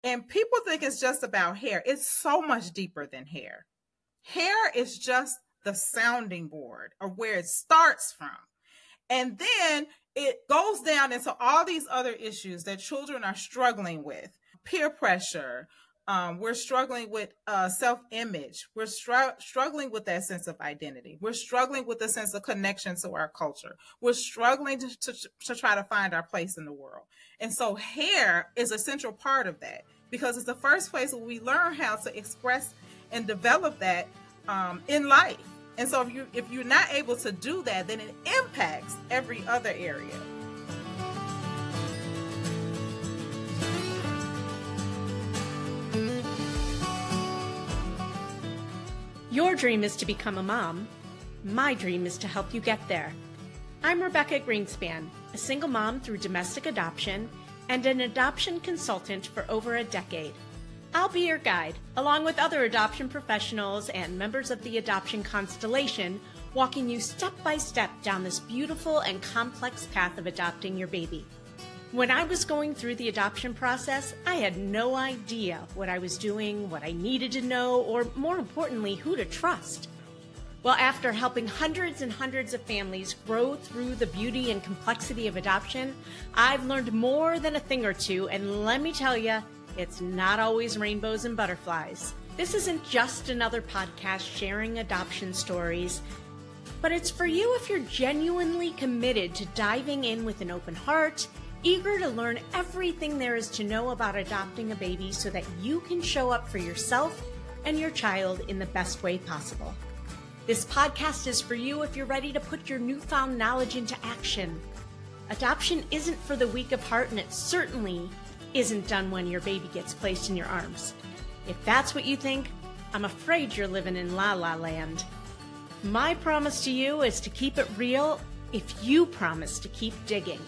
And people think it's just about hair. It's so much deeper than hair. Hair is just the sounding board or where it starts from. And then it goes down into all these other issues that children are struggling with. Peer pressure. We're struggling with self-image. We're struggling with that sense of identity. We're struggling with the sense of connection to our culture. We're struggling to try to find our place in the world. And so hair is a central part of that because it's the first place where we learn how to express and develop that in life. And so if you're not able to do that, then it impacts every other area. Your dream is to become a mom. My dream is to help you get there. I'm Rebecca Gruenspan, a single mom through domestic adoption and an adoption consultant for over a decade. I'll be your guide, along with other adoption professionals and members of the adoption constellation, walking you step by step down this beautiful and complex path of adopting your baby. When I was going through the adoption process, I had no idea what I was doing, what I needed to know, or more importantly, who to trust. Well, after helping hundreds and hundreds of families grow through the beauty and complexity of adoption, I've learned more than a thing or two, and let me tell you, it's not always rainbows and butterflies. This isn't just another podcast sharing adoption stories, but it's for you if you're genuinely committed to diving in with an open heart, eager to learn everything there is to know about adopting a baby so that you can show up for yourself and your child in the best way possible. This podcast is for you if you're ready to put your newfound knowledge into action. Adoption isn't for the weak of heart, and it certainly isn't done when your baby gets placed in your arms. If that's what you think, I'm afraid you're living in La La Land. My promise to you is to keep it real if you promise to keep digging.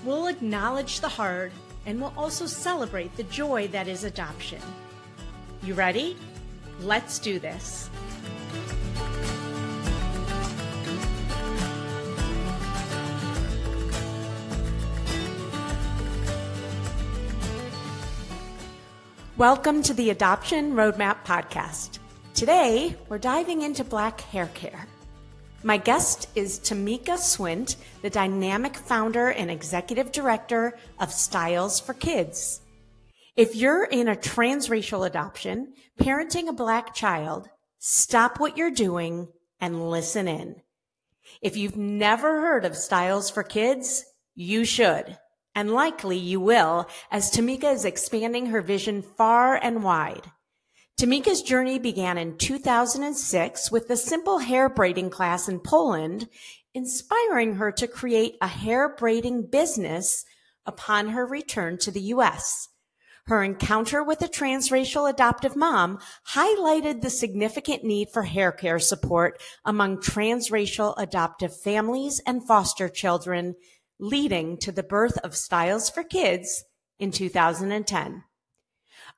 We'll acknowledge the hard, and we'll also celebrate the joy that is adoption. You ready? Let's do this. Welcome to the Adoption Roadmap Podcast. Today, we're diving into Black hair care. My guest is Tamika Swint, the dynamic founder and executive director of Styles for Kids. If you're in a transracial adoption, parenting a Black child, stop what you're doing and listen in. If you've never heard of Styles for Kids, you should. And likely you will, as Tamika is expanding her vision far and wide. Tamika's journey began in 2006 with a simple hair braiding class in Poland, inspiring her to create a hair braiding business upon her return to the U.S. Her encounter with a transracial adoptive mom highlighted the significant need for hair care support among transracial adoptive families and foster children, leading to the birth of Styles for Kids in 2010.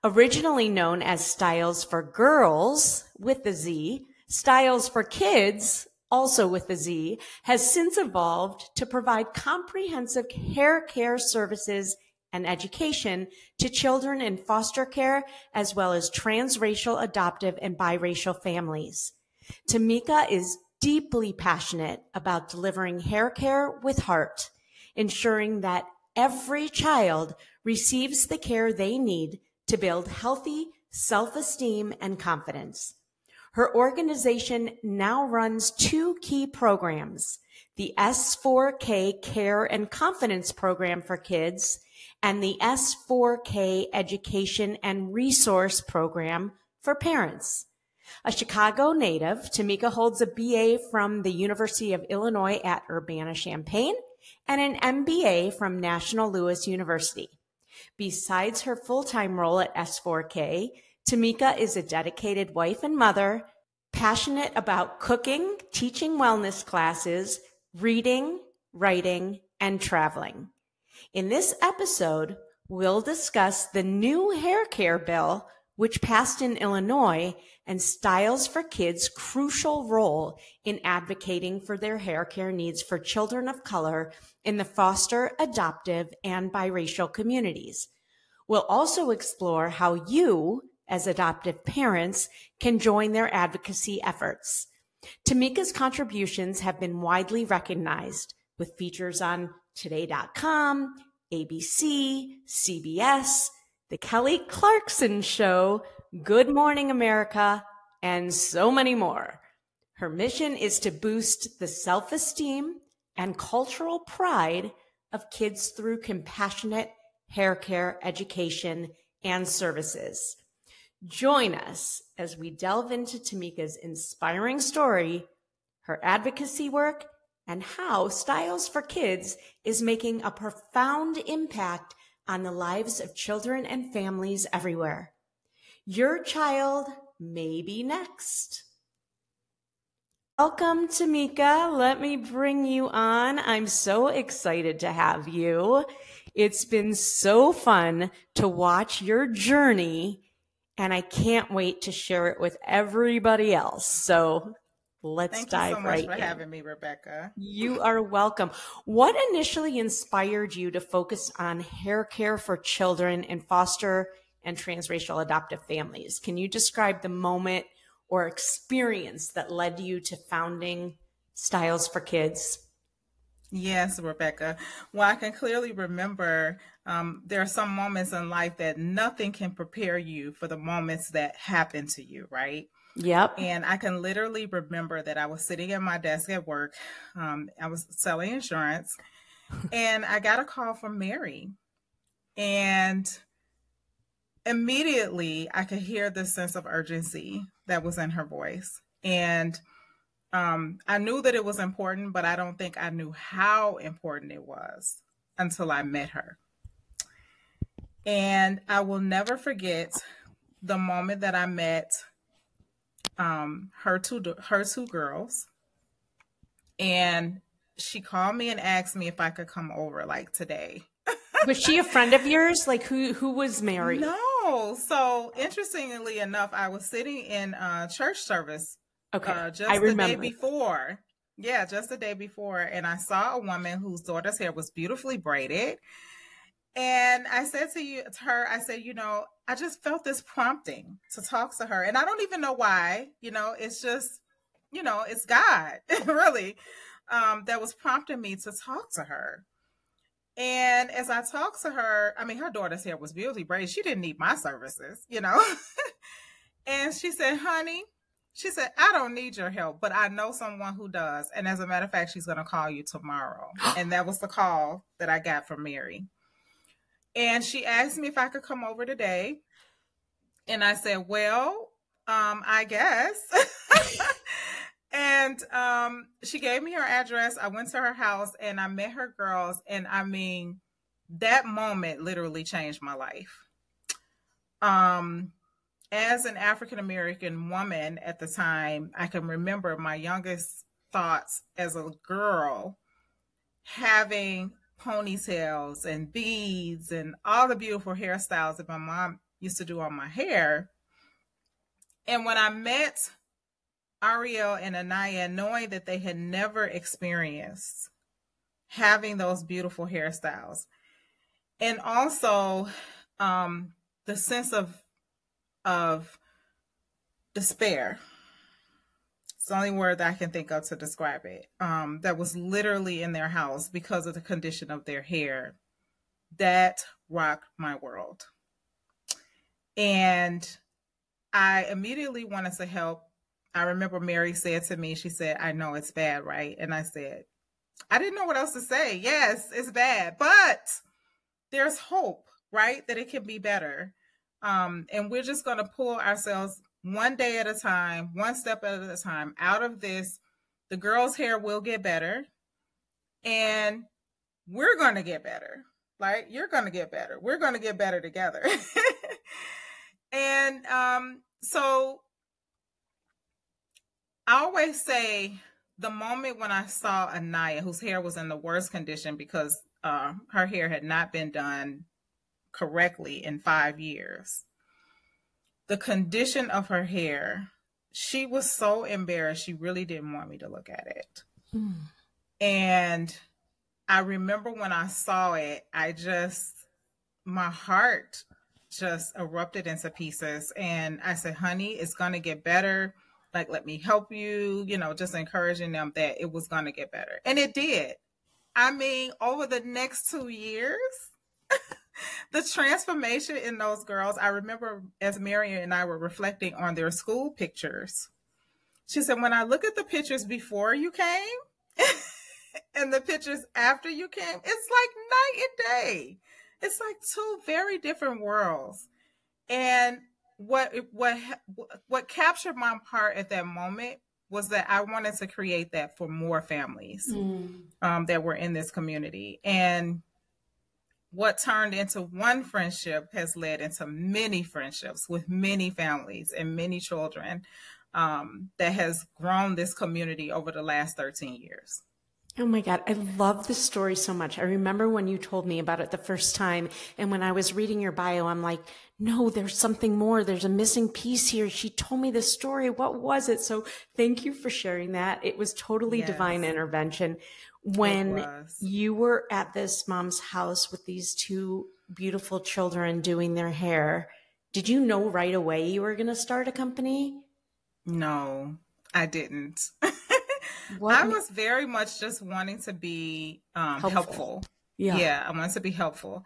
Originally known as Styles for Girls with the Z, Styles for Kids, also with the Z, has since evolved to provide comprehensive hair care services and education to children in foster care, as well as transracial, adoptive, and biracial families. Tamika is deeply passionate about delivering hair care with heart, ensuring that every child receives the care they need to build healthy self-esteem and confidence. Her organization now runs two key programs, the S4K Care and Confidence Program for Kids and the S4K Education and Resource Program for Parents. A Chicago native, Tamika holds a BA from the University of Illinois at Urbana-Champaign and an MBA from National Louis University. Besides her full-time role at S4K, Tamika is a dedicated wife and mother, passionate about cooking, teaching wellness classes, reading, writing, and traveling. In this episode, we'll discuss the new hair care bill, which passed in Illinois, and Styles for Kids' crucial role in advocating for their hair care needs for children of color in the foster, adoptive, and biracial communities. We'll also explore how you, as adoptive parents, can join their advocacy efforts. Tamika's contributions have been widely recognized with features on Today.com, ABC, CBS, The Kelly Clarkson Show, Good Morning America, and so many more. Her mission is to boost the self-esteem and cultural pride of kids through compassionate hair care education and services. Join us as we delve into Tamika's inspiring story, her advocacy work, and how Styles for Kids is making a profound impact on the lives of children and families everywhere. Your child may be next. Welcome, Tamika. Let me bring you on. I'm so excited to have you. It's been so fun to watch your journey, and I can't wait to share it with everybody else. So let's dive right in. Thank you so much for having me, Rebecca. You are welcome. What initially inspired you to focus on hair care for children in foster and transracial adoptive families? Can you describe the moment or experience that led you to founding Styles for Kids? Yes, Rebecca. Well, I can clearly remember there are some moments in life that nothing can prepare you for the moments that happen to you, right? Yep. And I can literally remember that I was sitting at my desk at work. I was selling insurance, and I got a call from Mary. And immediately I could hear the sense of urgency that was in her voice. And I knew that it was important, but I don't think I knew how important it was until I met her. And I will never forget the moment that I met her two girls. And she called me and asked me if I could come over like today. Was she a friend of yours? Like who was Mary? No. So interestingly enough, I was sitting in church service just the day before. Yeah, just the day before. And I saw a woman whose daughter's hair was beautifully braided. And I said to her, I said, I just felt this prompting to talk to her. And I don't even know why, it's just, it's God, really, that was prompting me to talk to her. And as I talked to her, I mean, her daughter's hair was beautifully braided. She didn't need my services, And she said, honey, she said, I don't need your help, but I know someone who does. And as a matter of fact, she's going to call you tomorrow. And that was the call that I got from Mary. And she asked me if I could come over today. And I said, well, I guess. And she gave me her address. I went to her house and I met her girls. And I mean, that moment literally changed my life. As an African-American woman at the time, I can remember my youngest thoughts as a girl having ponytails and beads and all the beautiful hairstyles that my mom used to do on my hair. And when I met Ariel and Anaya, knowing that they had never experienced having those beautiful hairstyles, and also the sense of despair. It's the only word that I can think of to describe it. That was literally in their house because of the condition of their hair. That rocked my world. And I immediately wanted to help. I remember Mary said to me, she said, I know it's bad, right? And I said, I didn't know what else to say. Yes, it's bad, but there's hope, right? That it can be better. And we're just going to pull ourselves one day at a time, one step at a time out of this. The girls' hair will get better and we're going to get better. Like, you're going to get better. We're going to get better together. And so I always say the moment when I saw Anaya, whose hair was in the worst condition because her hair had not been done correctly in 5 years, the condition of her hair, she was so embarrassed. She really didn't want me to look at it. And I remember when I saw it, my heart just erupted into pieces. And I said, honey, it's going to get better. Like, let me help you, just encouraging them that it was going to get better. And it did. I mean, over the next 2 years, the transformation in those girls, I remember as Marion and I were reflecting on their school pictures. She said, when I look at the pictures before you came and the pictures after you came, it's like night and day. It's like two very different worlds. And what captured my heart at that moment was that I wanted to create that for more families that were in this community. And what turned into one friendship has led into many friendships with many families and many children that has grown this community over the last 13 years. Oh my God, I love this story so much. I remember when you told me about it the first time, and when I was reading your bio, I'm like, no, there's something more. There's a missing piece here. She told me this story. What was it? So thank you for sharing that. It was totally divine intervention. When you were at this mom's house with these two beautiful children doing their hair, did you know right away you were going to start a company? No, I didn't. I was very much just wanting to be helpful. Yeah, I wanted to be helpful.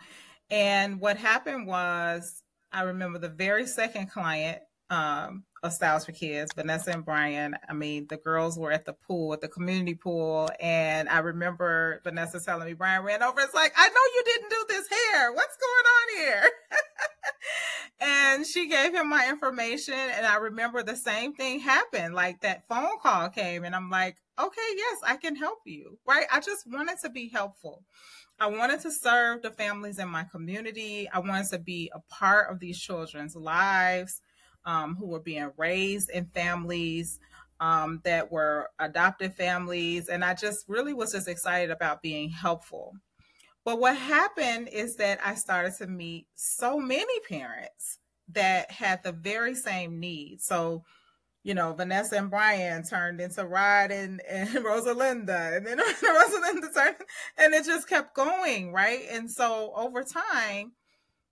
And what happened was, I remember the very second client of Styles for Kids, Vanessa and Brian. I mean, the girls were at the pool, at the community pool. And I remember Vanessa telling me, Brian ran over. It's like, I know you didn't do this hair. What's going on here? And she gave him my information. And I remember the same thing happened. Like, that phone call came and I'm like, okay, yes, I can help you. Right. I just wanted to be helpful. I wanted to serve the families in my community. I wanted to be a part of these children's lives who were being raised in families that were adoptive families. And I just really was just excited about being helpful. But what happened is that I started to meet so many parents that had the very same needs. So, Vanessa and Brian turned into Rod and Rosalinda, and then Rosalinda turned, and it just kept going, right? And so over time,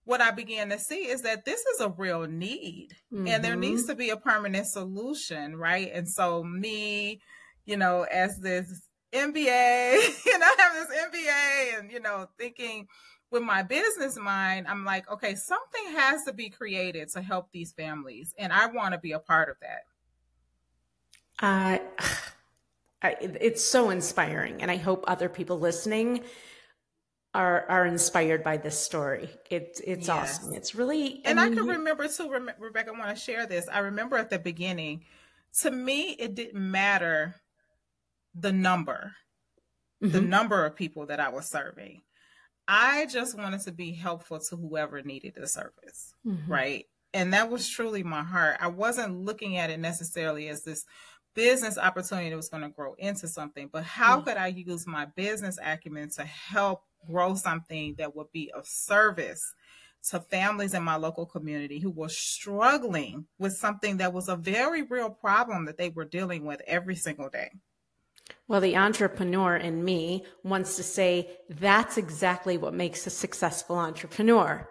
what I began to see is that this is a real need, and there needs to be a permanent solution, right? And so me, as this MBA, having this MBA and, thinking with my business mind, I'm like, okay, something has to be created to help these families, and I want to be a part of that. It's so inspiring, and I hope other people listening are inspired by this story. It's awesome. It's really, and I can remember too, Rebecca, I want to share this. I remember at the beginning, to me, it didn't matter the number of people that I was serving. I just wanted to be helpful to whoever needed the service, right? And that was truly my heart. I wasn't looking at it necessarily as this business opportunity that was going to grow into something, but how could I use my business acumen to help grow something that would be of service to families in my local community who were struggling with something that was a very real problem that they were dealing with every single day. Well, the entrepreneur in me wants to say that's exactly what makes a successful entrepreneur.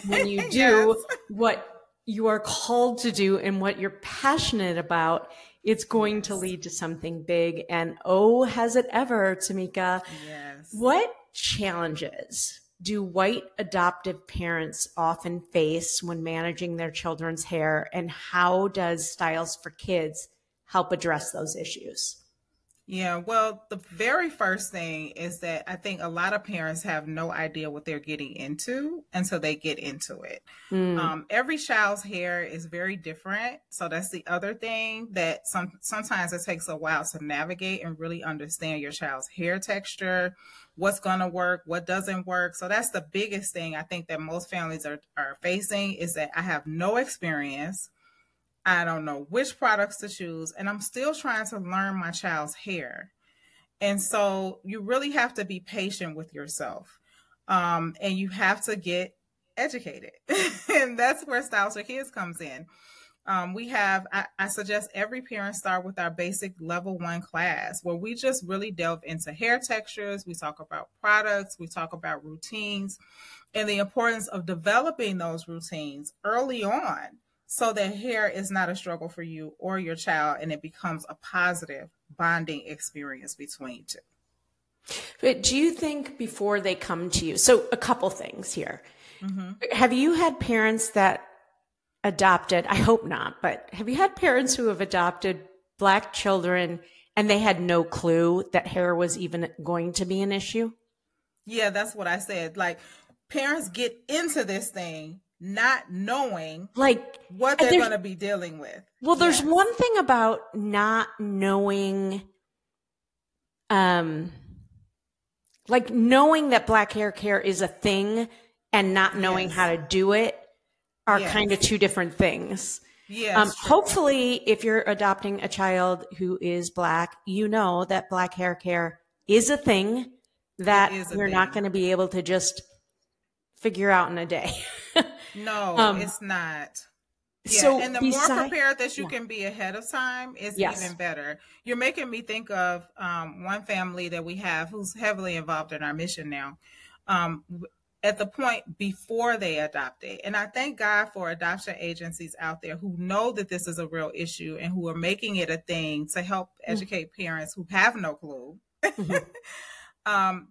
When you do what you are called to do and what you're passionate about, it's going to lead to something big. And oh, has it ever, Tamika? Yes. What challenges do white adoptive parents often face when managing their children's hair, and how does Styles for Kids help address those issues? Yeah, well, the very first thing is that I think a lot of parents have no idea what they're getting into until they get into it. Every child's hair is very different. So that's the other thing, that sometimes it takes a while to navigate and really understand your child's hair texture, what's going to work, what doesn't work. So that's the biggest thing I think that most families are facing, is that I have no experience. I don't know which products to choose, and I'm still trying to learn my child's hair. And so you really have to be patient with yourself, and you have to get educated. And that's where Styles for Kids comes in. I suggest every parent start with our basic level 1 class where we just really delve into hair textures. We talk about products, we talk about routines, and the importance of developing those routines early on so that hair is not a struggle for you or your child, and it becomes a positive bonding experience between two. But do you think before they come to you, so a couple things here. Have you had parents that adopted, I hope not, but have you had parents who have adopted Black children and they had no clue that hair was even going to be an issue? Yeah, that's what I said. Like, parents get into this thing not knowing like what they're going to be dealing with. Well, there's one thing about not knowing, like knowing that Black hair care is a thing and not knowing how to do it are kind of two different things. Yes. Hopefully, if you're adopting a child who is Black, you know that Black hair care is a thing that you're not going to be able to just figure out in a day. No, it's not. Yeah, so and the more prepared that you can be ahead of time is even better. You're making me think of one family that we have who's heavily involved in our mission now. At the point before they adopted. And I thank God for adoption agencies out there who know that this is a real issue and who are making it a thing to help educate parents who have no clue.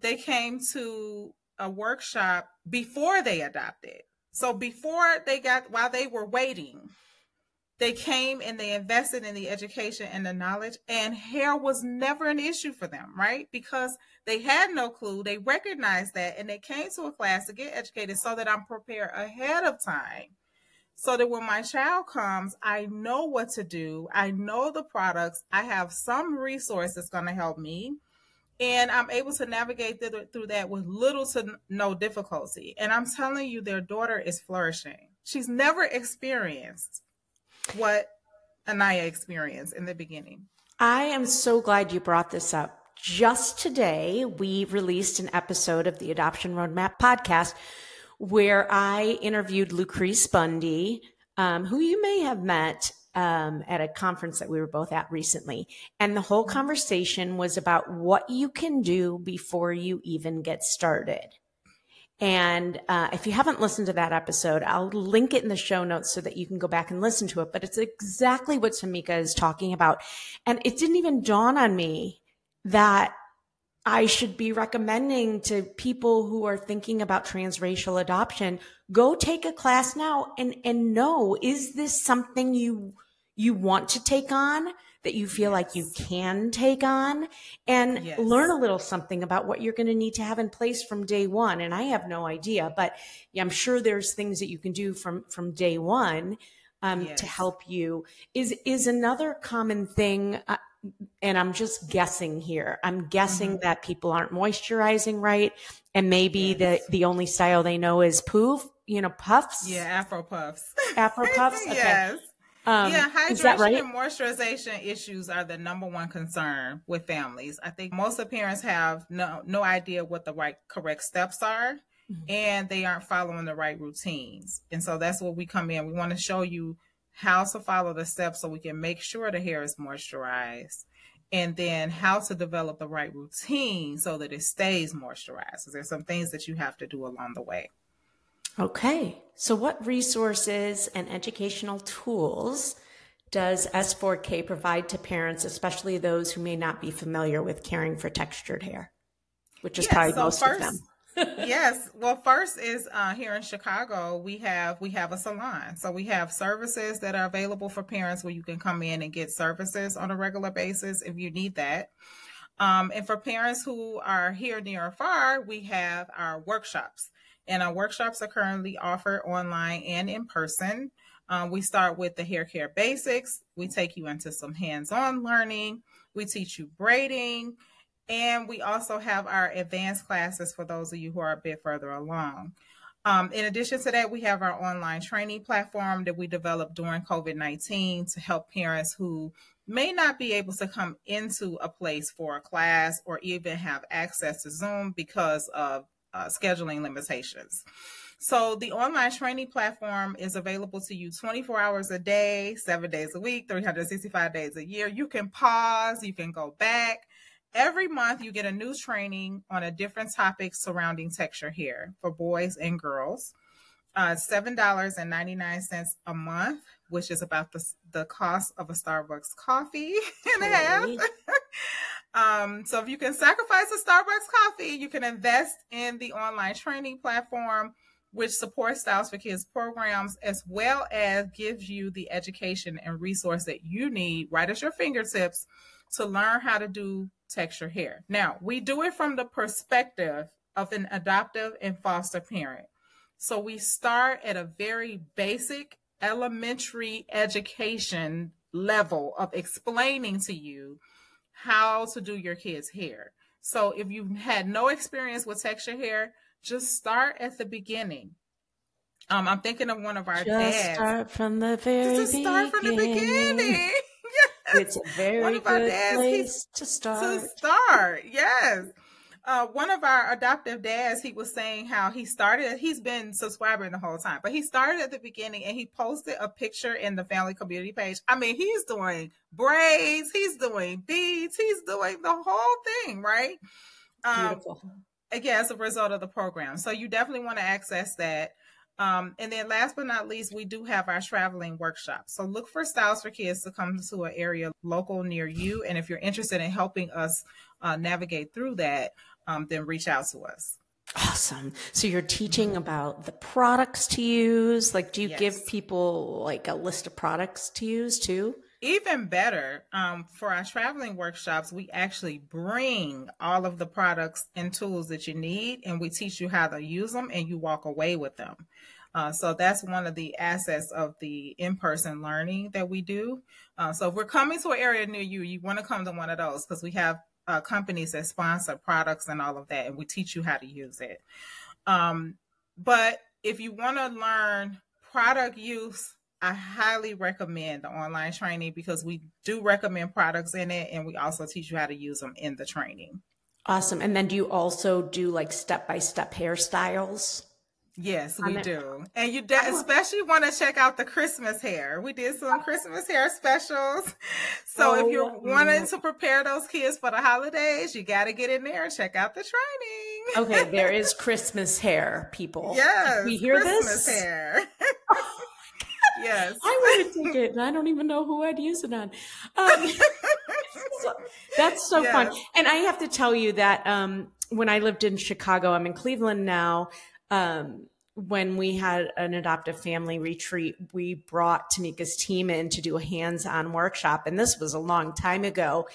They came to a workshop before they adopted. So while they were waiting, they came and they invested in the education and the knowledge, and hair was never an issue for them, right? Because they had no clue. They recognized that, and they came to a class to get educated so that I'm prepared ahead of time. So that when my child comes, I know what to do. I know the products. I have some resource that's going to help me. And I'm able to navigate through that with little to no difficulty. And I'm telling you, their daughter is flourishing. She's never experienced what Anaya experienced in the beginning. I am so glad you brought this up. Just today, we released an episode of the Adoption Roadmap podcast where I interviewed Lucrease Bundy, who you may have met at a conference that we were both at recently. And the whole conversation was about what you can do before you even get started. And if you haven't listened to that episode, I'll link it in the show notes so that you can go back and listen to it. But it's exactly what Tamika is talking about. And it didn't even dawn on me that I should be recommending to people who are thinking about transracial adoption, go take a class now and know, is this something you want to take on, that you feel like you can take on, and learn a little something about what you're going to need to have in place from day one. And I have no idea, but I'm sure there's things that you can do from day one to help you. Is another common thing, and I'm just guessing here, I'm guessing that people aren't moisturizing right, and maybe the only style they know is puffs. Yeah, Afro puffs. Afro puffs? Okay. Yes. Hydration right? and moisturization issues are the number one concern with families. I think most of the parents have no idea what the correct steps are, and they aren't following the right routines. And so that's where we come in. We want to show you how to follow the steps so we can make sure the hair is moisturized, and then how to develop the right routine so that it stays moisturized. So there's some things that you have to do along the way. Okay. So what resources and educational tools does S4K provide to parents, especially those who may not be familiar with caring for textured hair, which is probably most of them? Yes. Well, first is here in Chicago, we have a salon. So we have services that are available for parents where you can come in and get services on a regular basis if you need that. And for parents who are here near or far, we have our workshops. And our workshops are currently offered online and in person. We start with the hair care basics. We take you into some hands-on learning. We teach you braiding. And we also have our advanced classes for those of you who are a bit further along. In addition to that, we have our online training platform that we developed during COVID-19 to help parents who may not be able to come into a place for a class or even have access to Zoom because of scheduling limitations. So the online training platform is available to you 24 hours a day, 7 days a week, 365 days a year. You can pause, you can go back. Every month you get a new training on a different topic surrounding texture hair for boys and girls. $7.99 a month, which is about the cost of a Starbucks coffee and a half. So if you can sacrifice a Starbucks coffee, you can invest in the online training platform, which supports Styles for Kids programs, as well as gives you the education and resource that you need right at your fingertips to learn how to do texture hair. Now, we do it from the perspective of an adoptive and foster parent. So we start at a very basic elementary education level of explaining to you how to do your kids' hair. So if you've had no experience with texture hair, just start at the beginning. I'm thinking of one of our dads. Start from the very beginning. Start from the beginning. Yes. It's a very good place to start. Yes. One of our adoptive dads, he was saying how he's been subscribing the whole time, but he started at the beginning and he posted a picture in the family community page. I mean, he's doing braids, he's doing beads, he's doing the whole thing, right? Beautiful. Again, as a result of the program. So you definitely want to access that. And then last but not least, we do have our traveling workshops. So look for Styles for Kids to come to an area local near you. And if you're interested in helping us navigate through that, then reach out to us. Awesome. So you're teaching about the products to use. Like, do you give people like a list of products to use too? Even better, for our traveling workshops, we actually bring all of the products and tools that you need, and we teach you how to use them, and you walk away with them. So that's one of the assets of the in-person learning that we do. So if we're coming to an area near you, you want to come to one of those because we have companies that sponsor products and all of that, and we teach you how to use it. But if you want to learn product use, I highly recommend the online training because we do recommend products in it, and we also teach you how to use them in the training. Awesome. And then do you also do like step-by-step hairstyles? Yes, we do. And you especially want to check out the Christmas hair. We did some Christmas hair specials. So if you're wanting to prepare those kids for the holidays, you got to get in there and check out the training. Okay, there is Christmas hair, people. Yes, we hear Christmas this? Hair. Yes. I would take it, and I don't even know who I'd use it on. That's so fun. And I have to tell you that when I lived in Chicago, I'm in Cleveland now, when we had an adoptive family retreat, we brought Tamika's team in to do a hands-on workshop. And this was a long time ago.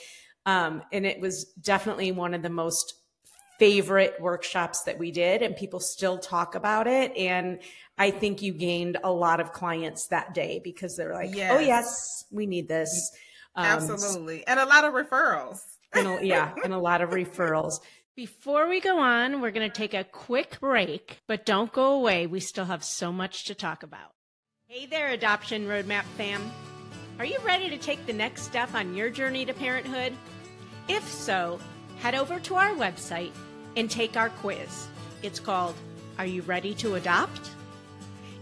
And it was definitely one of the most favorite workshops that we did, and people still talk about it. And I think you gained a lot of clients that day because they're like, oh yes, we need this. Absolutely. And a lot of referrals. And a lot of referrals. Before we go on, we're going to take a quick break, but don't go away. We still have so much to talk about. Hey there, Adoption Roadmap fam. Are you ready to take the next step on your journey to parenthood? If so, head over to our website and take our quiz. It's called, Are You Ready to Adopt?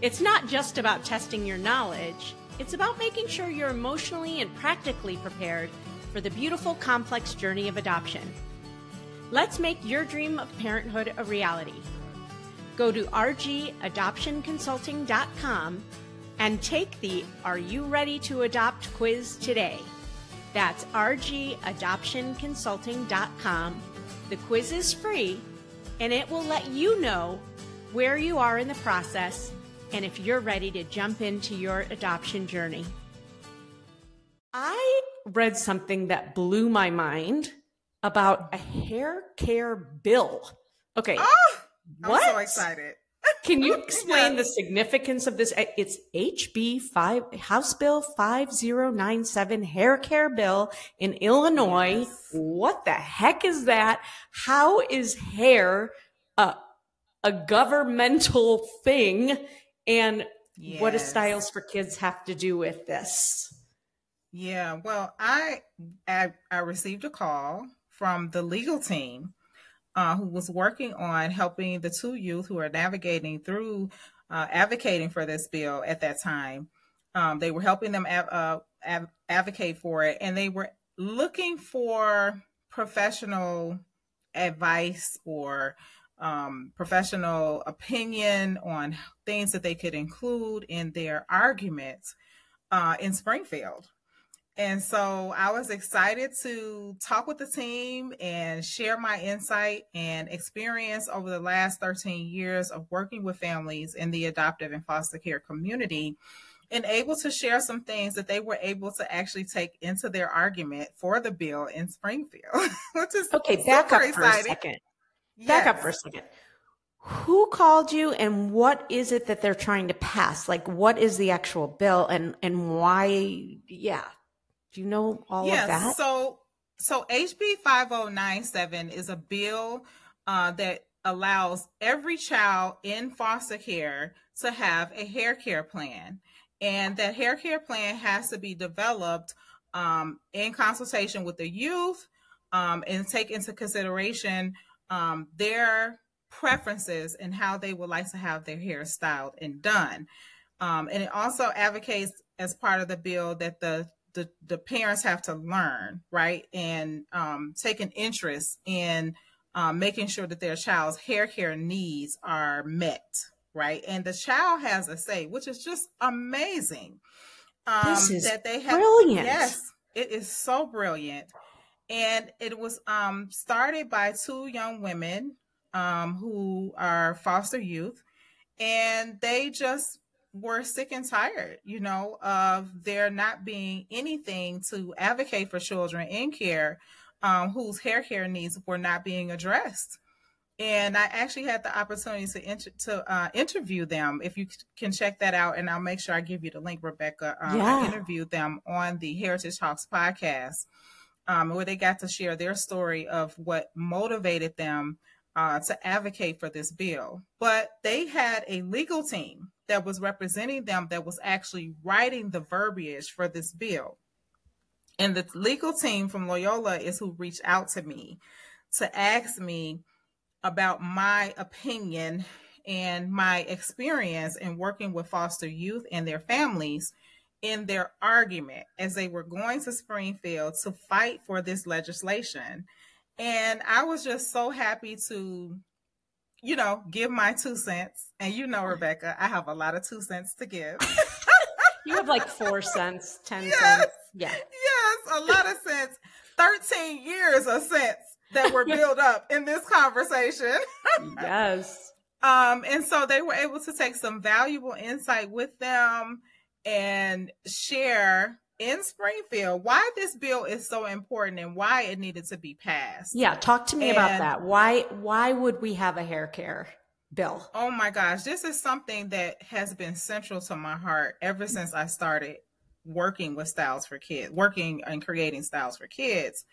It's not just about testing your knowledge. It's about making sure you're emotionally and practically prepared for the beautiful, complex journey of adoption. Let's make your dream of parenthood a reality. Go to rgadoptionconsulting.com and take the Are You Ready to Adopt quiz today. That's rgadoptionconsulting.com. The quiz is free, and it will let you know where you are in the process and if you're ready to jump into your adoption journey. I read something that blew my mind about a hair care bill. Okay. Oh, I'm so excited. Can you explain the significance of this? It's House Bill 5097 hair care bill in Illinois. Yes. What the heck is that? How is hair a governmental thing? And what does Styles for Kids have to do with this? Yeah, well, I received a call from the legal team who was working on helping the two youth who are navigating through advocating for this bill at that time. They were helping them advocate for it, and they were looking for professional advice or professional opinion on things that they could include in their arguments in Springfield. And so I was excited to talk with the team and share my insight and experience over the last 13 years of working with families in the adoptive and foster care community, and able to share some things that they were able to actually take into their argument for the bill in Springfield, which is okay. Back up for a second. Back up for a second. Who called you, and what is it that they're trying to pass? Like, what is the actual bill, and why? Yeah. Do you know all of that? So HB 5097 is a bill that allows every child in foster care to have a hair care plan. And that hair care plan has to be developed in consultation with the youth and take into consideration their preferences and how they would like to have their hair styled and done. And it also advocates as part of the bill that the parents have to learn, right, and take an interest in making sure that their child's hair care needs are met, right? And the child has a say, which is just amazing. This is that they have, brilliant. Yes, it is so brilliant. And it was started by two young women who are foster youth, and they just were sick and tired, of there not being anything to advocate for children in care whose hair care needs were not being addressed. And I actually had the opportunity to interview them. If you can check that out, and I'll make sure I give you the link, Rebecca. I interviewed them on the Heritage Talks podcast, where they got to share their story of what motivated them to advocate for this bill. But they had a legal team that was representing them that was actually writing the verbiage for this bill. And the legal team from Loyola is who reached out to me to ask me about my opinion and my experience in working with foster youth and their families in their argument as they were going to Springfield to fight for this legislation. And I was just so happy to, give my 2 cents. And Rebecca, I have a lot of 2 cents to give. You have like 4 cents, 10 yes, cents. Yeah. Yes, a lot of cents. 13 years of cents that were built up in this conversation. Yes. And so they were able to take some valuable insight with them and share in Springfield why this bill is so important and why it needed to be passed. Yeah, talk to me about that. Why would we have a hair care bill? Oh my gosh, this is something that has been central to my heart ever since I started working with styles for kids, working and creating styles for kids,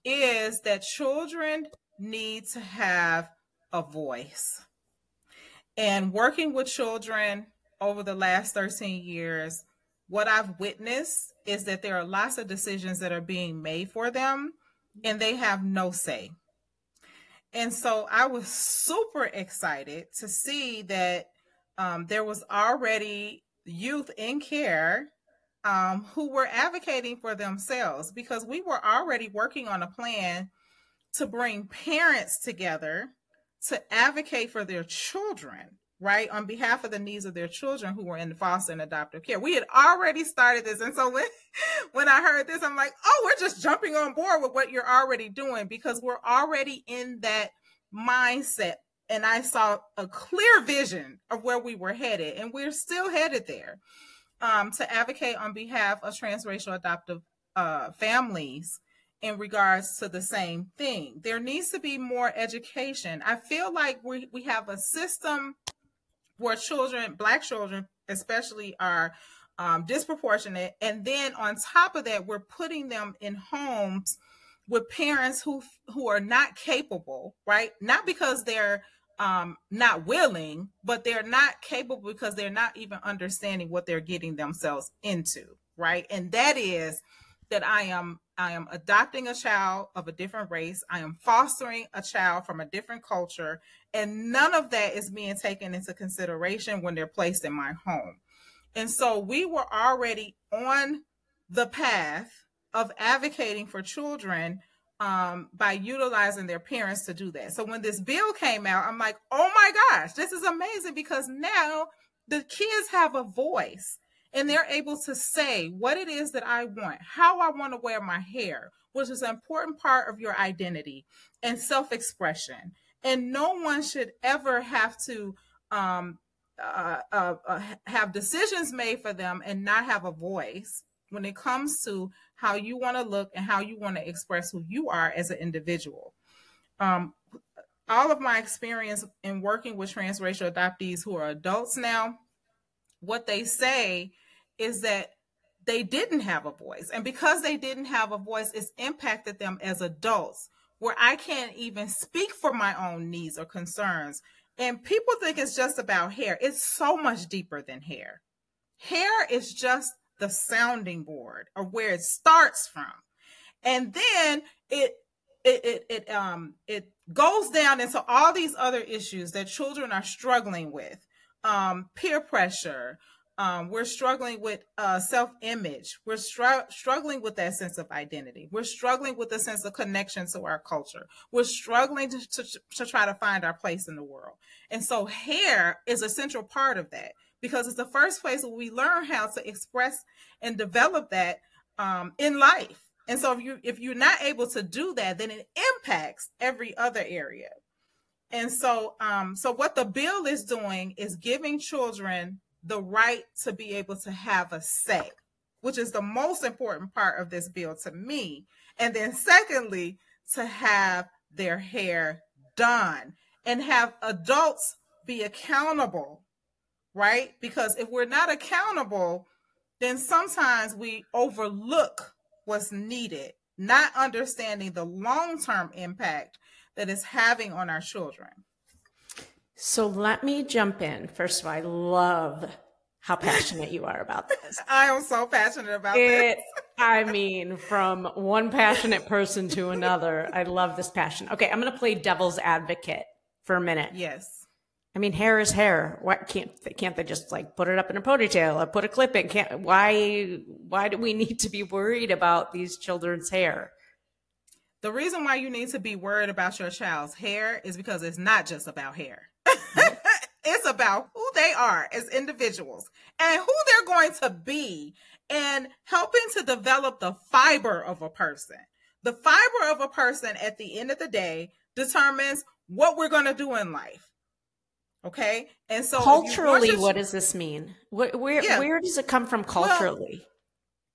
is that children need to have a voice. And working with children over the last 13 years, what I've witnessed is that there are lots of decisions that are being made for them and they have no say. And so I was super excited to see that there was already youth in care who were advocating for themselves, because we were already working on a plan to bring parents together to advocate for their children, right, on behalf of the needs of their children who were in foster and adoptive care. We had already started this. And so when I heard this, I'm like, oh, we're just jumping on board with what you're already doing, because we're already in that mindset. And I saw a clear vision of where we were headed, and we're still headed there, to advocate on behalf of transracial adoptive families in regards to the same thing. There needs to be more education. I feel like we have a system where children, Black children especially, are disproportionate. And then on top of that, we're putting them in homes with parents who are not capable, right? Not because they're not willing, but they're not capable because they're not even understanding what they're getting themselves into, right? And that is that I am adopting a child of a different race. I am fostering a child from a different culture, and none of that is being taken into consideration when they're placed in my home. And so we were already on the path of advocating for children by utilizing their parents to do that. So when this bill came out, I'm like, oh my gosh, this is amazing, because now the kids have a voice and they're able to say what it is that I want, how I want to wear my hair, which is an important part of your identity and self-expression. And no one should ever have to have decisions made for them and not have a voice when it comes to how you want to look and how you want to express who you are as an individual. All of my experience in working with transracial adoptees who are adults now, what they say is that they didn't have a voice. And because they didn't have a voice, it's impacted them as adults, where I can't even speak for my own needs or concerns. And people think it's just about hair. It's so much deeper than hair. Hair is just the sounding board, or where it starts from. And then it goes down into all these other issues that children are struggling with. Peer pressure. We're struggling with self-image. We're struggling with that sense of identity. We're struggling with the sense of connection to our culture. We're struggling to try to find our place in the world. And so hair is a central part of that, because it's the first place where we learn how to express and develop that in life. And so if you're not able to do that, then it impacts every other area. And so what the bill is doing is giving children the right to be able to have a say, which is the most important part of this bill to me. And then secondly, to have their hair done and have adults be accountable, right? Because if we're not accountable, then sometimes we overlook what's needed, not understanding the long-term impact that it's having on our children. So let me jump in. First of all, I love how passionate you are about this. I am so passionate about this. I mean, from one passionate person to another, I love this passion. Okay, I'm going to play devil's advocate for a minute. Yes. I mean, hair is hair. Why can't they just like put it up in a ponytail or put a clip in? Why do we need to be worried about these children's hair? The reason why you need to be worried about your child's hair is because it's not just about hair. It's about who they are as individuals and who they're going to be, and helping to develop the fiber of a person. The fiber of a person at the end of the day determines what we're going to do in life. Okay. And so culturally, what does this mean? Where does it come from culturally?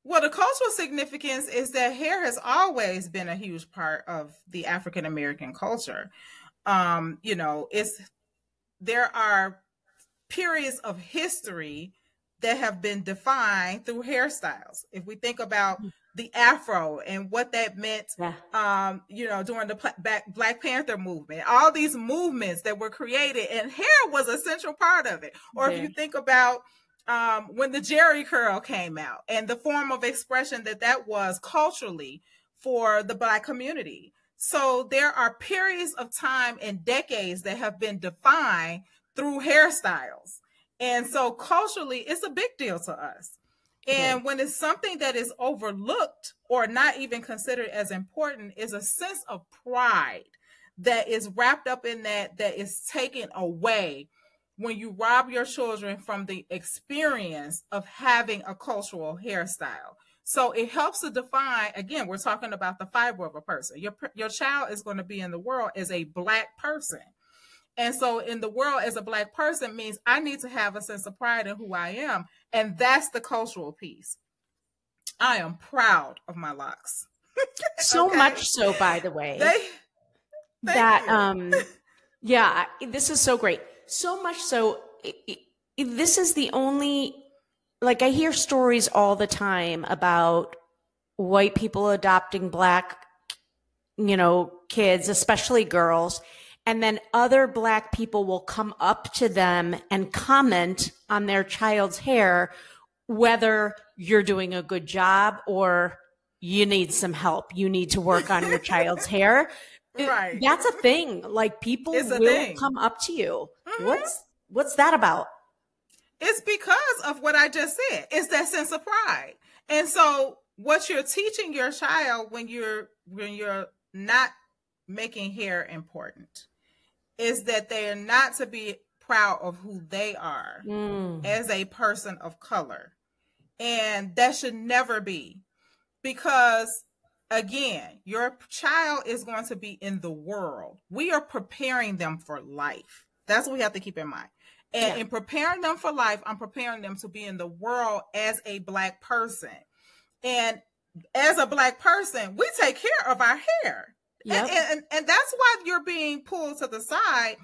Well, the cultural significance is that hair has always been a huge part of the African American culture. There are periods of history that have been defined through hairstyles. If we think about the Afro and what that meant, during the Black Panther movement, all these movements that were created, and hair was a central part of it. Or if you think about when the Jerry curl came out and the form of expression that was culturally for the Black community. So there are periods of time and decades that have been defined through hairstyles. And so culturally, it's a big deal to us. And when it's something that is overlooked or not even considered as important, is a sense of pride that is wrapped up in that is taken away when you rob your children from the experience of having a cultural hairstyle. So it helps to define, again, we're talking about the fiber of a person. Your child is going to be in the world as a Black person. And so in the world as a Black person means I need to have a sense of pride in who I am. And that's the cultural piece. I am proud of my locks. So much so, by the way, this is so great. So much so, this is the only, like, I hear stories all the time about white people adopting Black, kids, especially girls. And then other Black people will come up to them and comment on their child's hair, whether you're doing a good job or you need some help. You need to work on your child's hair. Right. That's a thing. Like, people will come up to you. What's that about? It's because of what I just said. It's that sense of pride. And so what you're teaching your child when you're not making hair important is that they are not to be proud of who they are as a person of color. And that should never be, because again, your child is going to be in the world. We are preparing them for life. That's what we have to keep in mind. And in preparing them for life, I'm preparing them to be in the world as a Black person. And as a Black person, we take care of our hair. Yep. And that's why you're being pulled to the side,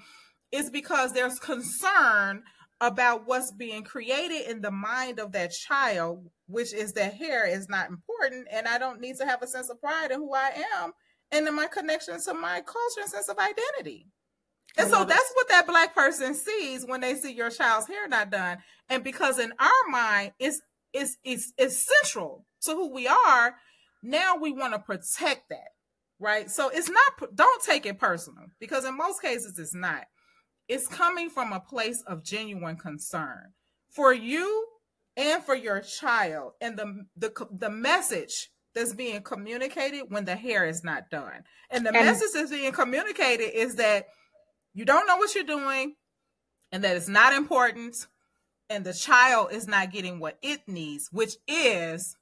is because there's concern about what's being created in the mind of that child, which is that hair is not important, and I don't need to have a sense of pride in who I am and in my connection to my culture and sense of identity. And so that's what that Black person sees when they see your child's hair not done. And because in our mind, it's central to who we are, now we want to protect that, right? So it's not, don't take it personal, because in most cases it's not. It's coming from a place of genuine concern for you and for your child, and the message that's being communicated when the hair is not done. And the message that's being communicated is that you don't know what you're doing, and that it's not important, and the child is not getting what it needs, which is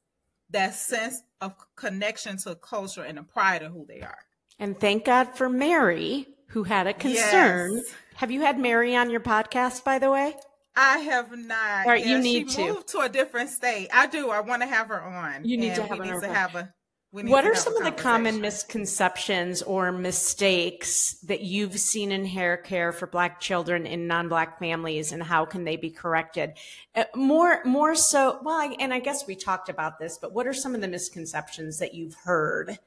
that sense of connection to culture and the pride of who they are. And thank God for Mary, who had a concern. Yes. Have you had Mary on your podcast, by the way? I have not. All right, you need to. She moved to a different state. I do. I want to have her on. You need to have her. What are some of the common misconceptions or mistakes that you've seen in hair care for Black children in non-Black families, and how can they be corrected? More so, well, and I guess we talked about this, but what are some of the misconceptions that you've heard?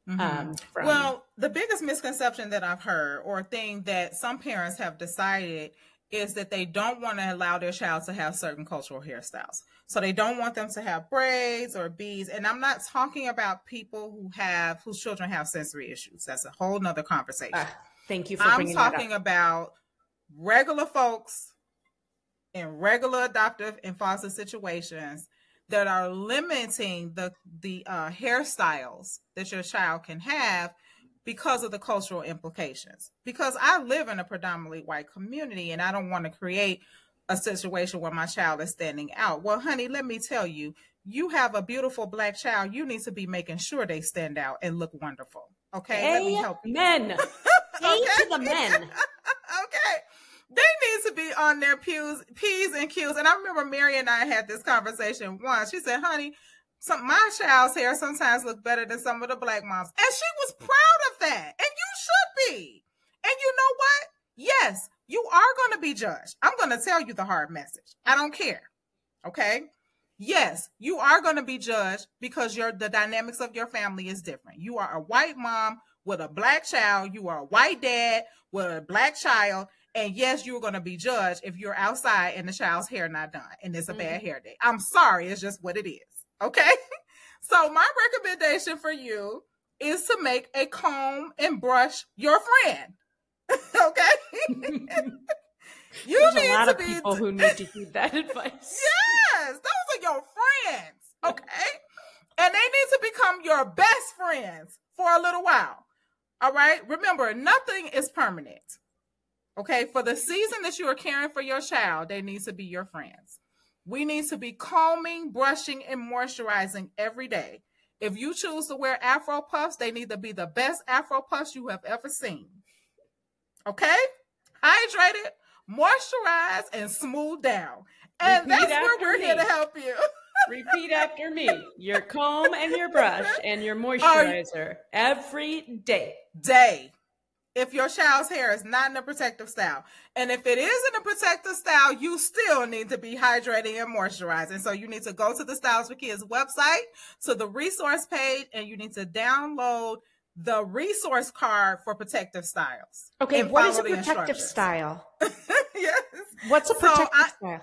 Well, the biggest misconception that I've heard, or thing that some parents have decided, is that they don't want to allow their child to have certain cultural hairstyles. So they don't want them to have braids or beads. And I'm not talking about people whose children have sensory issues. That's a whole nother conversation. Thank you for bringing that up. I'm talking about regular folks in regular adoptive and foster situations that are limiting the hairstyles that your child can have because of the cultural implications. Because I live in a predominantly white community, and I don't want to create a situation where my child is standing out. Well, honey, let me tell you, you have a beautiful Black child. You need to be making sure they stand out and look wonderful. Okay? Let me help you. Men. To the men. Okay. They need to be on their P's and Q's. And I remember Mary and I had this conversation once. She said, honey, my child's hair sometimes look better than some of the Black moms. And she was proud of that. And you should be. And you know what? Yes, you are going to be judged. I'm going to tell you the hard message. I don't care. Okay? Yes, you are going to be judged because the dynamics of your family is different. You are a white mom with a Black child. You are a white dad with a Black child. And yes, you're going to be judged if you're outside and the child's hair not done and it's a bad hair day. I'm sorry. It's just what it is. Okay. So my recommendation for you is to make a comb and brush your friend. Okay. There's a lot of people who need to heed that advice. Yes. Those are your friends. Okay. And they need to become your best friends for a little while. All right. Remember, nothing is permanent. Okay. For the season that you are caring for your child, they need to be your friends. We need to be combing, brushing, and moisturizing every day. If you choose to wear Afro puffs, they need to be the best Afro puffs you have ever seen. Okay? Hydrated, moisturize, and smooth down. And that's where we're here to help you. Repeat after me. Your comb and your brush and your moisturizer every day. If your child's hair is not in a protective style. And if it is in a protective style, you still need to be hydrating and moisturizing. So you need to go to the Styles for Kids website, to the resource page, and you need to download the resource card for protective styles. Okay, what is a protective style? Yes. What's a protective style?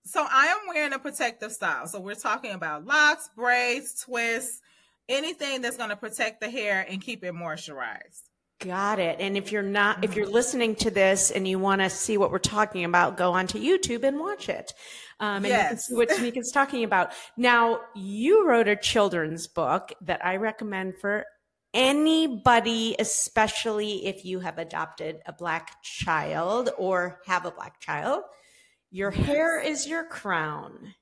So I am wearing a protective style. So we're talking about locks, braids, twists, anything that's going to protect the hair and keep it moisturized. Got it. And if you're listening to this and you want to see what we're talking about, go onto YouTube and watch it. And you can see what Tamika's talking about. Now, you wrote a children's book that I recommend for anybody, especially if you have adopted a Black child or have a Black child. Your hair is your crown.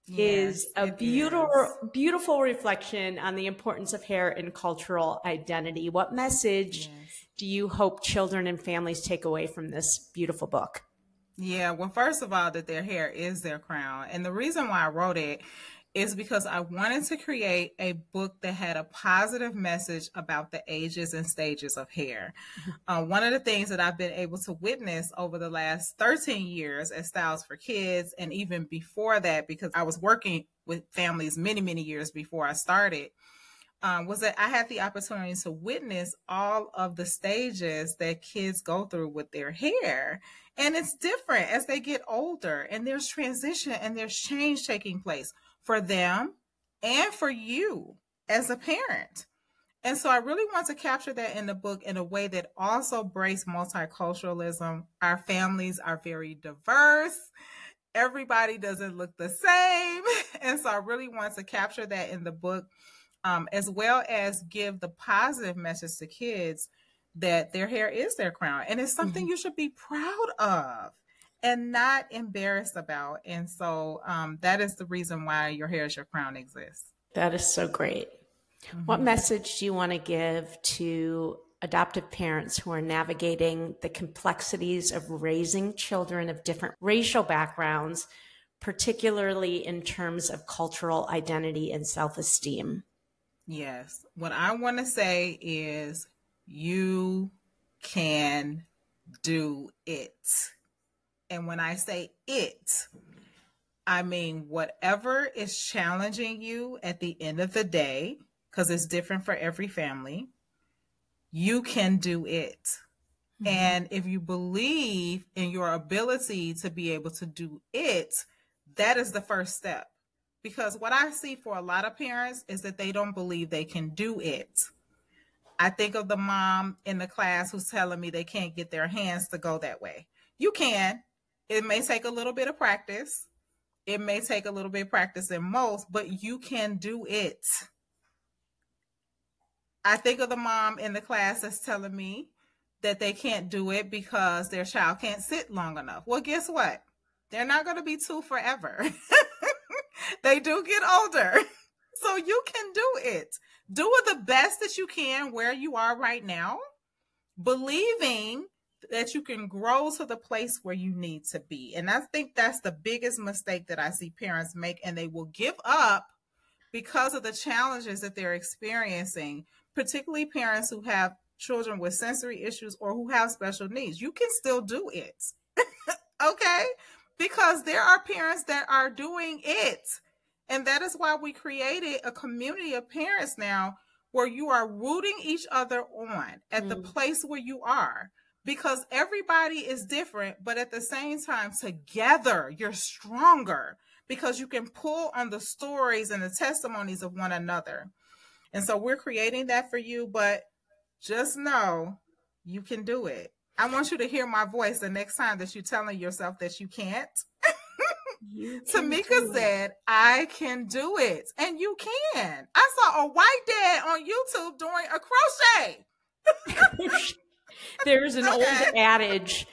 Is a beautiful reflection on the importance of hair in cultural identity. What message do you hope children and families take away from this beautiful book? Yeah, well, first of all, that their hair is their crown. And the reason why I wrote it is because I wanted to create a book that had a positive message about the ages and stages of hair. One of the things that I've been able to witness over the last 13 years at Styles for Kids, and even before that, because I was working with families many, many years before I started, was that I had the opportunity to witness all of the stages that kids go through with their hair. And it's different as they get older, and there's transition and there's change taking place for them and for you as a parent. And so I really want to capture that in the book in a way that also breaks multiculturalism. Our families are very diverse. Everybody doesn't look the same. And so I really want to capture that in the book, as well as give the positive message to kids that their hair is their crown. And it's something you should be proud of and not embarrassed about. And so that is the reason why Your Hair is Your Crown exists. That is so great. What message do you want to give to adoptive parents who are navigating the complexities of raising children of different racial backgrounds, particularly in terms of cultural identity and self-esteem? Yes. What I want to say is you can do it. And when I say it, I mean whatever is challenging you at the end of the day, because it's different for every family, you can do it. And if you believe in your ability to be able to do it, that is the first step. Because what I see for a lot of parents is that they don't believe they can do it. I think of the mom in the class who's telling me they can't get their hands to go that way. You can. It may take a little bit of practice. It may take a little bit of practice in most, but you can do it. I think of the mom in the class that's telling me that they can't do it because their child can't sit long enough. Well, guess what? They're not going to be two forever. They do get older. So you can do it. Do it the best that you can where you are right now, believing that you can grow to the place where you need to be. And I think that's the biggest mistake that I see parents make, and they will give up because of the challenges that they're experiencing, particularly parents who have children with sensory issues or who have special needs. You can still do it, okay? Because there are parents that are doing it. And that is why we created a community of parents now where you are rooting each other on at the place where you are. Because everybody is different, but at the same time, together, you're stronger because you can pull on the stories and the testimonies of one another. And so we're creating that for you, but just know you can do it. I want you to hear my voice the next time that you're telling yourself that you can't. Tamika said, I can do it. And you can. I saw a white dad on YouTube doing a crochet. There's an old adage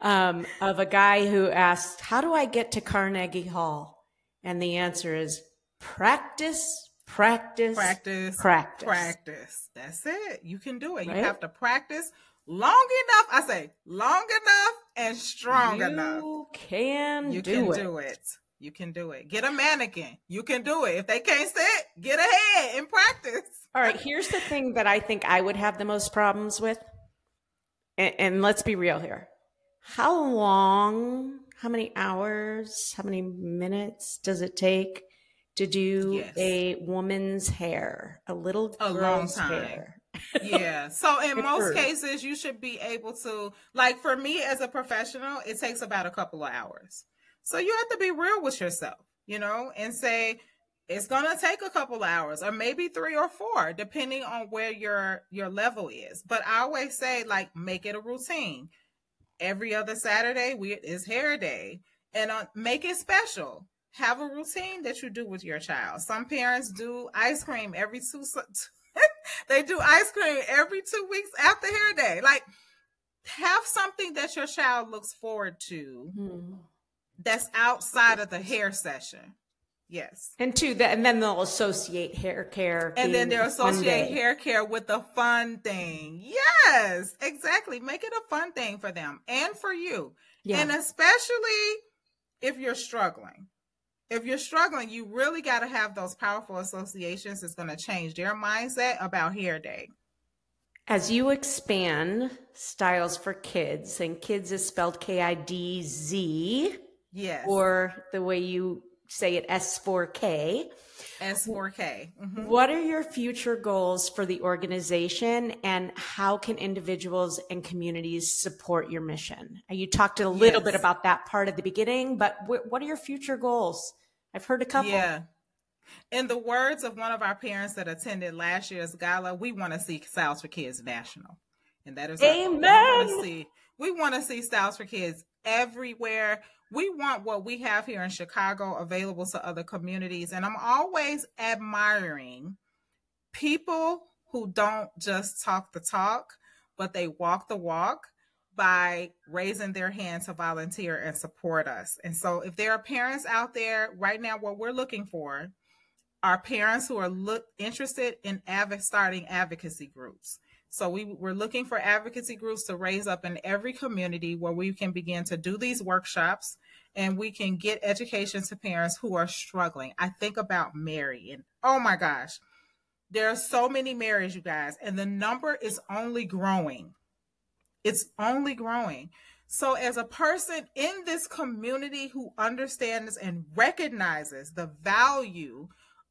of a guy who asked, how do I get to Carnegie Hall? And the answer is practice, practice, practice, practice. Practice. That's it. You can do it. Right? You have to practice long enough. I say long enough and strong enough. You can do it. You can do it. Get a mannequin. You can do it. If they can't sit, get ahead and practice. All right. Here's the thing that I think I would have the most problems with. And let's be real here. How long, how many hours, how many minutes does it take to do a woman's hair, a little girl's hair? Yeah. So in most cases, you should be able to, like for me as a professional, it takes about a couple of hours. So you have to be real with yourself, you know, and say, it's going to take a couple hours or maybe 3 or 4, depending on where your level is. But I always say, like, make it a routine. Every other Saturday is hair day, and make it special. Have a routine that you do with your child. Some parents do ice cream every they do ice cream every 2 weeks after hair day. Like, have something that your child looks forward to that's outside of the hair session. Yes. And then they'll associate hair care. And then they'll associate hair care with the fun thing. Yes, exactly. Make it a fun thing for them and for you. Yeah. And especially if you're struggling. If you're struggling, you really got to have those powerful associations. It's going to change their mindset about hair day. As you expand Styles for Kids, and kids is spelled KIDZ. Yes. Or the way you say it, S4K. S4K. Mm-hmm. What are your future goals for the organization, and how can individuals and communities support your mission? You talked a little bit about that part at the beginning, but what are your future goals? I've heard a couple. Yeah. In the words of one of our parents that attended last year's gala, we want to see Styles for Kids national. And that is Amen. We want to see Styles for Kids everywhere. We want what we have here in Chicago available to other communities. And I'm always admiring people who don't just talk the talk, but they walk the walk by raising their hand to volunteer and support us. And so if there are parents out there right now, what we're looking for are parents who are interested in starting advocacy groups. So we're looking for advocacy groups to raise up in every community where we can begin to do these workshops, and we can get education to parents who are struggling. I think about Mary, and oh my gosh, there are so many Marys, you guys, and the number is only growing. It's only growing. So as a person in this community who understands and recognizes the value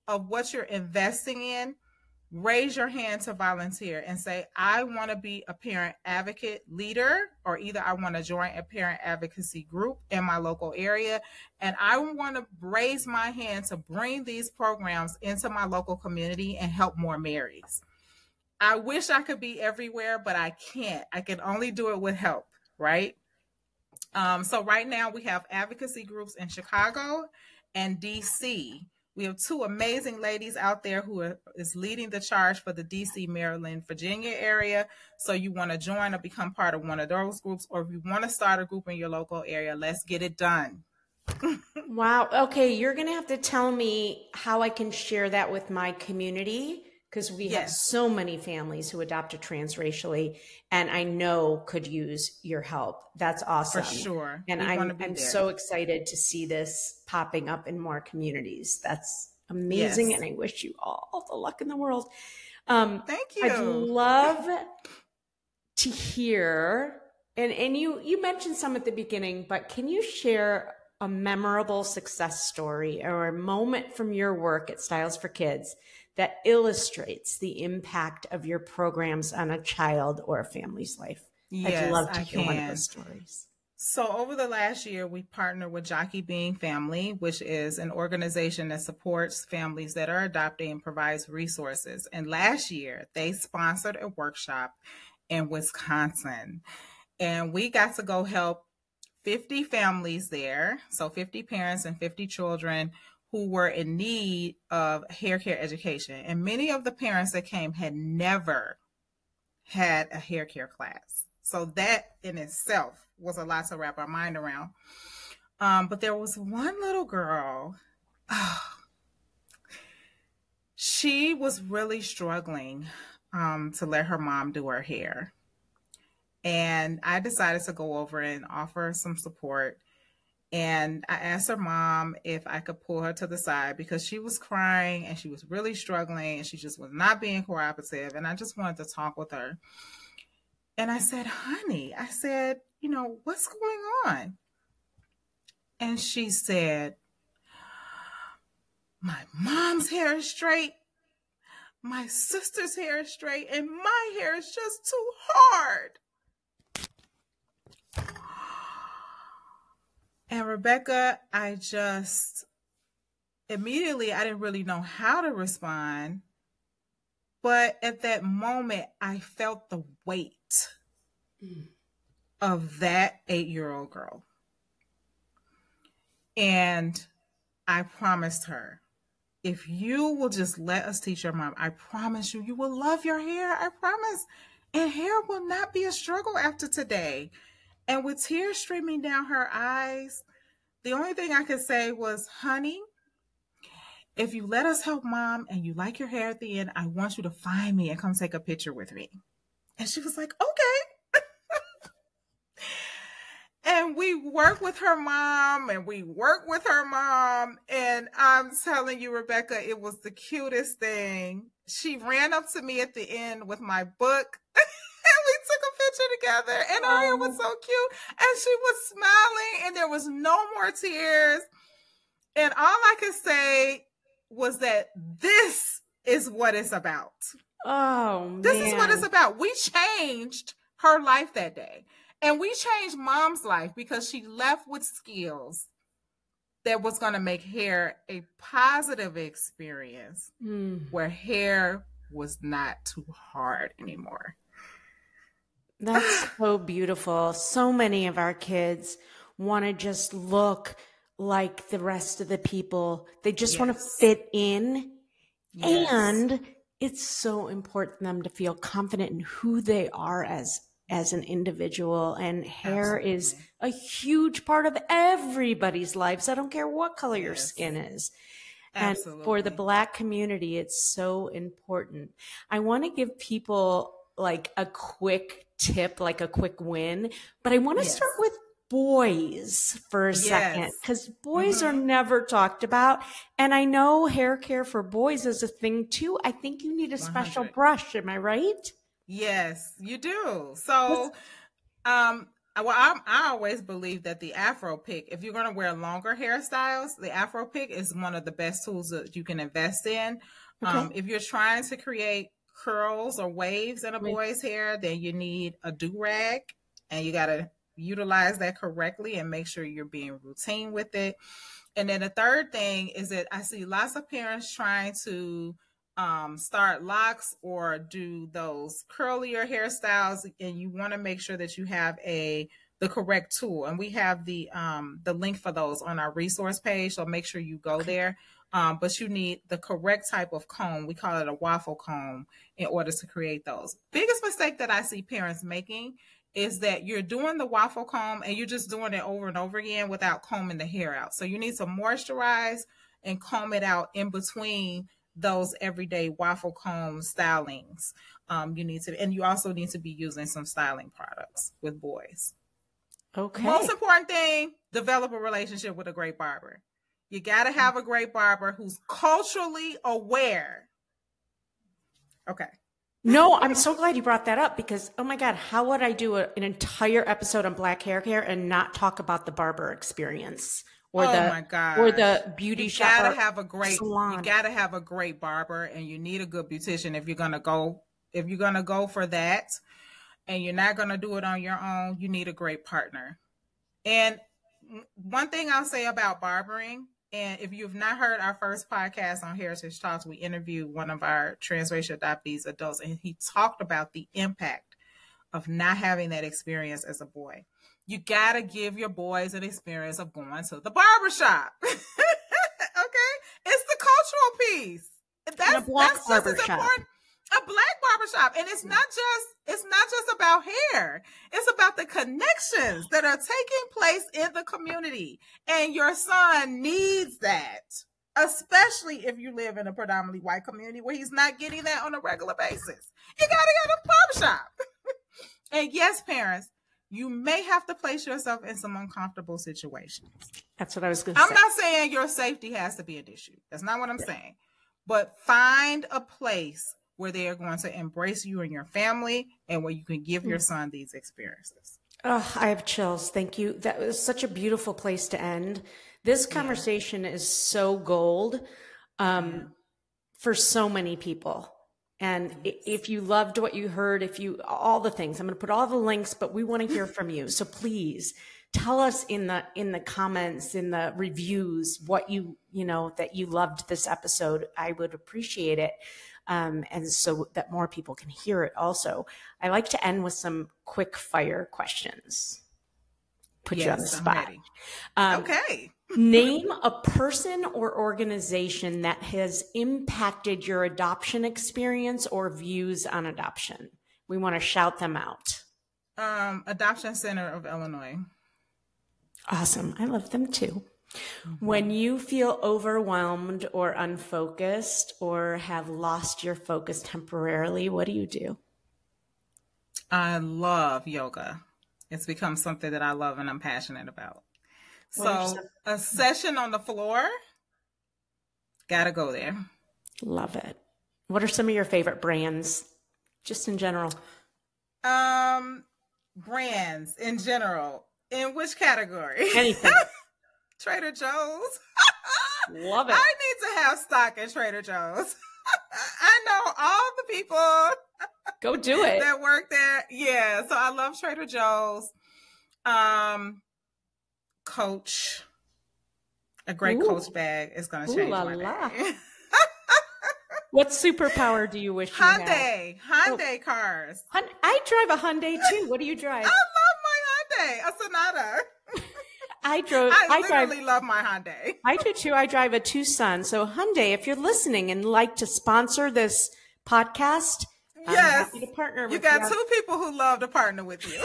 of what you're investing in, raise your hand to volunteer and say, I want to be a parent advocate leader, or either I want to join a parent advocacy group in my local area, and I want to raise my hand to bring these programs into my local community and help more Marys. I wish I could be everywhere, but I can't. I can only do it with help, right? So right now we have advocacy groups in Chicago and DC. We have 2 amazing ladies out there who is leading the charge for the DC, Maryland, Virginia area. So you want to join or become part of one of those groups, or if you want to start a group in your local area, let's get it done. Wow. Okay. You're going to have to tell me how I can share that with my community, because we have so many families who adopted transracially, and I know could use your help. That's awesome. For sure. And I'm so excited to see this popping up in more communities. That's amazing. Yes. And I wish you all the luck in the world. Thank you. I'd love to hear, and you mentioned some at the beginning, but can you share a memorable success story or a moment from your work at Styles for Kids that illustrates the impact of your programs on a child or a family's life? Yes, I'd love to hear one of those stories. So over the last year, we partnered with Jockey Being Family, which is an organization that supports families that are adopting and provides resources. And last year, they sponsored a workshop in Wisconsin. And we got to go help 50 families there, so 50 parents and 50 children who were in need of hair care education. And many of the parents that came had never had a hair care class. So that in itself was a lot to wrap our mind around. But there was one little girl, she was really struggling to let her mom do her hair. And I decided to go over and offer some support. And I asked her mom if I could pull her to the side because she was crying and she was really struggling and she just was not being cooperative. And I just wanted to talk with her. And I said, honey, what's going on? And she said, my mom's hair is straight. My sister's hair is straight. And my hair is just too hard. And Rebecca, I just immediately I didn't really know how to respond. But at that moment, I felt the weight of that 8-year-old girl. And I promised her, if you will just let us teach your mom, I promise you, you will love your hair. I promise. And hair will not be a struggle after today. And with tears streaming down her eyes, the only thing I could say was, honey, if you let us help mom and you like your hair at the end, I want you to find me and come take a picture with me. And she was like, okay. And we work with her mom and And I'm telling you, Rebecca, it was the cutest thing. She ran up to me at the end with my book and we took a picture together and her hair was so cute. And she was smiling and there was no more tears. And all I could say was that this is what it's about. Oh, man. This is what it's about. We changed her life that day. And we changed mom's life because she left with skills that was going to make hair a positive experience where hair was not too hard anymore. That's so beautiful. So many of our kids want to just look like the rest of the people. They just want to fit in. Yes. And it's so important for them to feel confident in who they are as an individual. And hair is a huge part of everybody's lives. I don't care what color your skin is. And for the Black community, it's so important. I want to give people like a quick tip, like a quick win, but I want to start with boys for a second, because boys are never talked about. And I know hair care for boys is a thing too. I think you need a special brush. Am I right? Yes, you do. So, I always believe that the Afro pick, if you're going to wear longer hairstyles, the Afro pick is one of the best tools that you can invest in. If you're trying to create curls or waves in a boy's hair, then you need a do-rag, and you got to utilize that correctly and make sure you're being routine with it. And then the third thing is that I see lots of parents trying to start locks or do those curlier hairstyles, and you want to make sure that you have the correct tool. And we have the link for those on our resource page, so make sure you go there. But you need the correct type of comb. We call it a waffle comb in order to create those. Biggest mistake that I see parents making is that you're doing the waffle comb and you're just doing it over and over again without combing the hair out. So you need to moisturize and comb it out in between those everyday waffle comb stylings. You also need to be using some styling products with boys. Okay. Most important thing, develop a relationship with a great barber. You got to have a great barber who's culturally aware. Okay. No, I'm so glad you brought that up, because, oh my God, how would I do an entire episode on Black hair care and not talk about the barber experience or the beauty shop? You gotta have a great barber, and you need a good beautician if you're gonna go for that, and you're not gonna do it on your own. You need a great partner. And one thing I'll say about barbering, and if you've not heard our first podcast on Heritage Talks, we interviewed one of our transracial adoptees adults, and he talked about the impact of not having that experience as a boy. You got to give your boys an experience of going to the barbershop. Okay? It's the cultural piece. That's just as important. A Black barbershop. And it's not just about hair. It's about the connections that are taking place in the community. And your son needs that, especially if you live in a predominantly white community where he's not getting that on a regular basis. You got to go to a barbershop. And yes, parents, you may have to place yourself in some uncomfortable situations. That's what I was going to say. I'm not saying your safety has to be an issue. That's not what I'm saying. But find a place where they are going to embrace you and your family, and where you can give your son these experiences. Oh, I have chills. Thank you. That was such a beautiful place to end. This conversation is so gold for so many people. And if you loved what you heard, all the things, I'm going to put all the links, but we want to hear from you. So please tell us in the comments, in the reviews, what that you loved this episode. I would appreciate it. And so that more people can hear it also. I like to end with some quick fire questions. Put you on the spot. Okay. Name a person or organization that has impacted your adoption experience or views on adoption. We want to shout them out. Adoption Center of Illinois. Awesome. I love them too. Mm-hmm. When you feel overwhelmed or unfocused or have lost your focus temporarily, what do you do? I love yoga. It's become something that I love and I'm passionate about. So a session on the floor, gotta go there. Love it. What are some of your favorite brands, just in general? Brands in general. In which category? Anything. Trader Joe's. Love it. I need to have stock at Trader Joe's. I know all the people. Go do it. That work there. Yeah. So I love Trader Joe's. Coach. A great Coach bag is going to change my day. What superpower do you wish you had? Hyundai cars. I drive a Hyundai too. What do you drive? I love my Hyundai, a Sonata. I literally love my Hyundai. I do too. I drive a Tucson. So Hyundai, if you're listening and like to sponsor this podcast, yes, I'm happy to partner with you. You got two people who love to partner with you.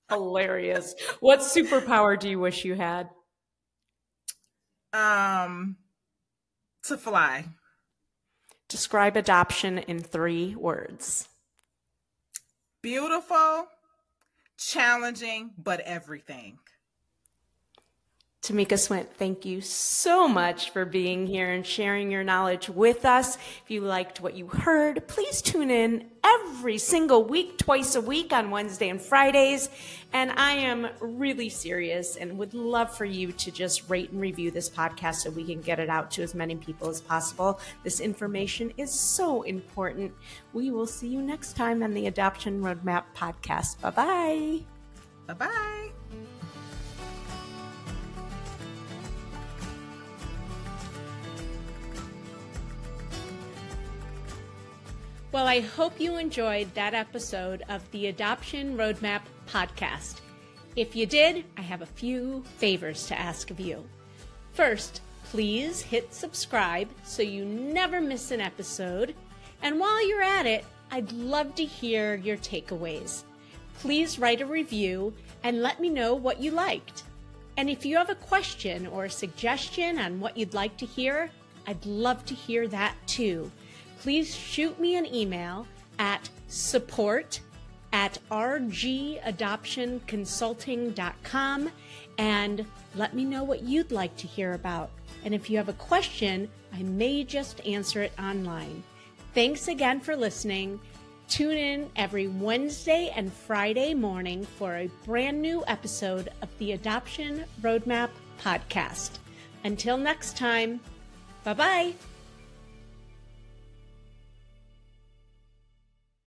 Hilarious. What superpower do you wish you had? To fly. Describe adoption in 3 words. Beautiful, challenging, but everything. Tamika Swint, thank you so much for being here and sharing your knowledge with us. If you liked what you heard, please tune in every single week, twice a week on Wednesday and Fridays. And I am really serious and would love for you to just rate and review this podcast so we can get it out to as many people as possible. This information is so important. We will see you next time on the Adoption Roadmap podcast. Bye-bye. Bye-bye. Well, I hope you enjoyed that episode of the Adoption Roadmap podcast. If you did, I have a few favors to ask of you. First, please hit subscribe so you never miss an episode. And while you're at it, I'd love to hear your takeaways. Please write a review and let me know what you liked. And if you have a question or a suggestion on what you'd like to hear, I'd love to hear that too. Please shoot me an email at support@rgadoptionconsulting.com and let me know what you'd like to hear about. And if you have a question, I may just answer it online. Thanks again for listening. Tune in every Wednesday and Friday morning for a brand new episode of the Adoption Roadmap podcast. Until next time, bye-bye.